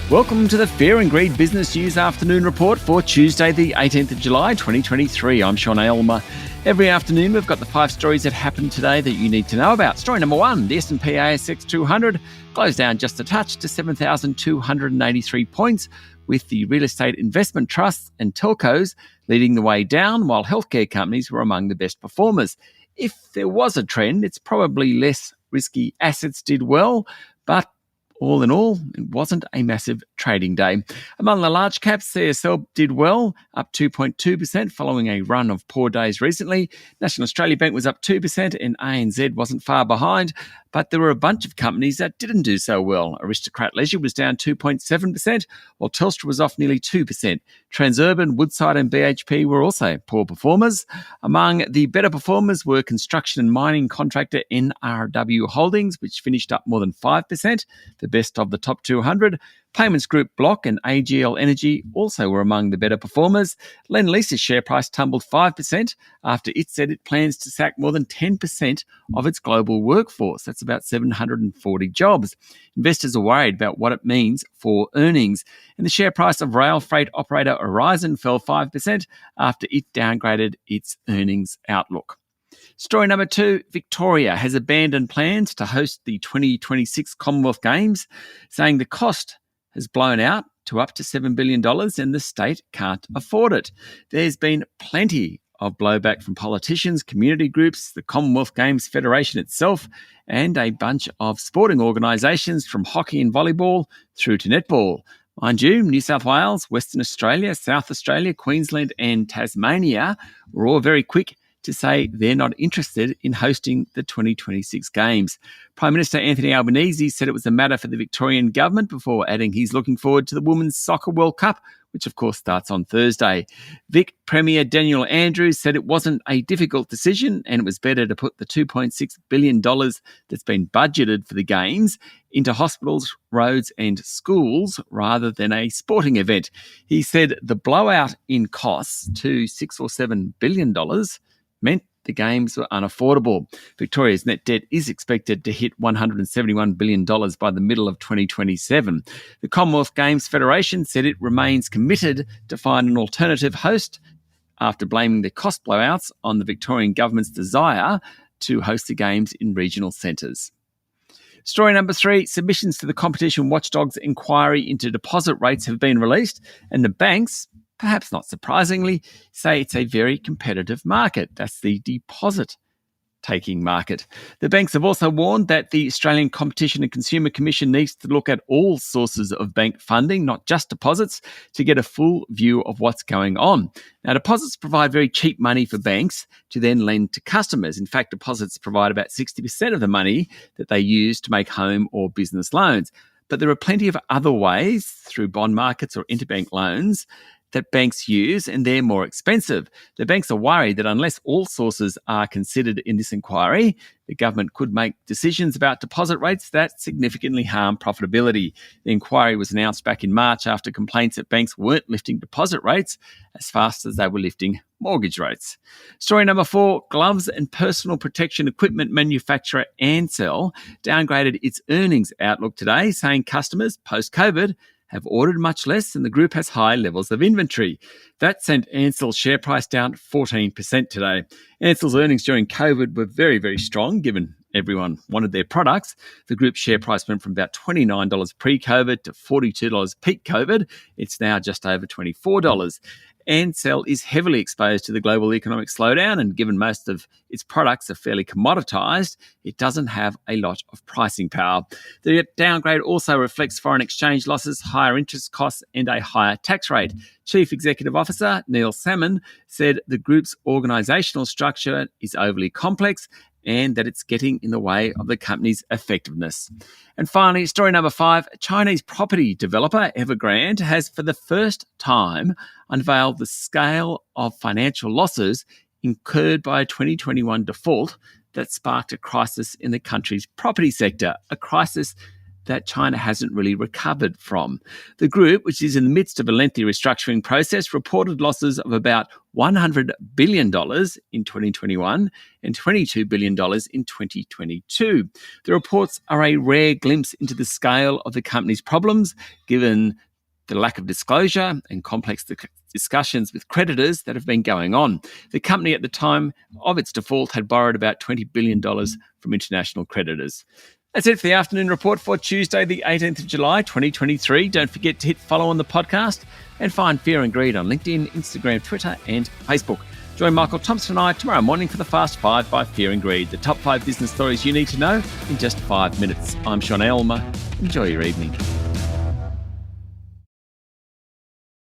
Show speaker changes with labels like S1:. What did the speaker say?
S1: Welcome to the Fear and Greed Business News Afternoon Report for Tuesday, the 18th of July, 2023. I'm Sean Aylmer. Every afternoon, we've got the 5 stories that happened today that you need to know about. Story number 1, the S&P ASX 200 closed down just a touch to 7,283 points, with the real estate investment trusts and telcos leading the way down, while healthcare companies were among the best performers. If there was a trend, it's probably less risky assets did well, but all in all, it wasn't a massive trading day. Among the large caps, CSL did well, up 2.2% following a run of poor days recently. National Australia Bank was up 2% and ANZ wasn't far behind, but there were a bunch of companies that didn't do so well. Aristocrat Leisure was down 2.7%, while Telstra was off nearly 2%. Transurban, Woodside and BHP were also poor performers. Among the better performers were construction and mining contractor NRW Holdings, which finished up more than 5%, the best of the top 200. Payments group Block and AGL Energy also were among the better performers. Lendlease's share price tumbled 5% after it said it plans to sack more than 10% of its global workforce. That's about 740 jobs. Investors are worried about what it means for earnings. And the share price of rail freight operator Horizon fell 5% after it downgraded its earnings outlook. Story number 2, Victoria has abandoned plans to host the 2026 Commonwealth Games, saying the cost has blown out to up to $7 billion and the state can't afford it. There's been plenty of blowback from politicians, community groups, the Commonwealth Games Federation itself, and a bunch of sporting organisations from hockey and volleyball through to netball. Mind you, New South Wales, Western Australia, South Australia, Queensland and Tasmania were all very quick to say they're not interested in hosting the 2026 Games. Prime Minister Anthony Albanese said it was a matter for the Victorian government before adding he's looking forward to the Women's Soccer World Cup, which of course starts on Thursday. Vic Premier Daniel Andrews said it wasn't a difficult decision and it was better to put the $2.6 billion that's been budgeted for the Games into hospitals, roads and schools rather than a sporting event. He said the blowout in costs to $6 or $7 billion meant the Games were unaffordable. Victoria's net debt is expected to hit $171 billion by the middle of 2027. The Commonwealth Games Federation said it remains committed to find an alternative host after blaming the cost blowouts on the Victorian government's desire to host the Games in regional centres. Story number 3, submissions to the Competition Watchdog's inquiry into deposit rates have been released, and the banks, perhaps not surprisingly, say it's a very competitive market. That's the deposit-taking market. The banks have also warned that the Australian Competition and Consumer Commission needs to look at all sources of bank funding, not just deposits, to get a full view of what's going on. Now, deposits provide very cheap money for banks to then lend to customers. In fact, deposits provide about 60% of the money that they use to make home or business loans. But there are plenty of other ways, through bond markets or interbank loans, that banks use, and they're more expensive. The banks are worried that unless all sources are considered in this inquiry, the government could make decisions about deposit rates that significantly harm profitability. The inquiry was announced back in March after complaints that banks weren't lifting deposit rates as fast as they were lifting mortgage rates. Story number 4, gloves and personal protection equipment manufacturer Ansell downgraded its earnings outlook today, saying customers post-COVID have ordered much less and the group has high levels of inventory. That sent Ansell's share price down 14% today. Ansell's earnings during COVID were very, very strong, given everyone wanted their products. The group's share price went from about $29 pre-COVID to $42 peak COVID. It's now just over $24. Ansell is heavily exposed to the global economic slowdown, and given most of its products are fairly commoditized, it doesn't have a lot of pricing power. The downgrade also reflects foreign exchange losses, higher interest costs, and a higher tax rate. Chief Executive Officer Neil Salmon said the group's organisational structure is overly complex and that it's getting in the way of the company's effectiveness. And finally, story number 5, Chinese property developer Evergrande has for the first time unveiled the scale of financial losses incurred by a 2021 default that sparked a crisis in the country's property sector, a crisis that China hasn't really recovered from. The group, which is in the midst of a lengthy restructuring process, reported losses of about $100 billion in 2021 and $22 billion in 2022. The reports are a rare glimpse into the scale of the company's problems, given the lack of disclosure and complex discussions with creditors that have been going on. The company at the time of its default had borrowed about $20 billion from international creditors. That's it for the afternoon report for Tuesday, the 18th of July, 2023. Don't forget to hit follow on the podcast and find Fear and Greed on LinkedIn, Instagram, Twitter, and Facebook. Join Michael Thompson and I tomorrow morning for the Fast 5 by Fear and Greed, the top 5 business stories you need to know in just 5 minutes. I'm Sean Aylmer. Enjoy your evening.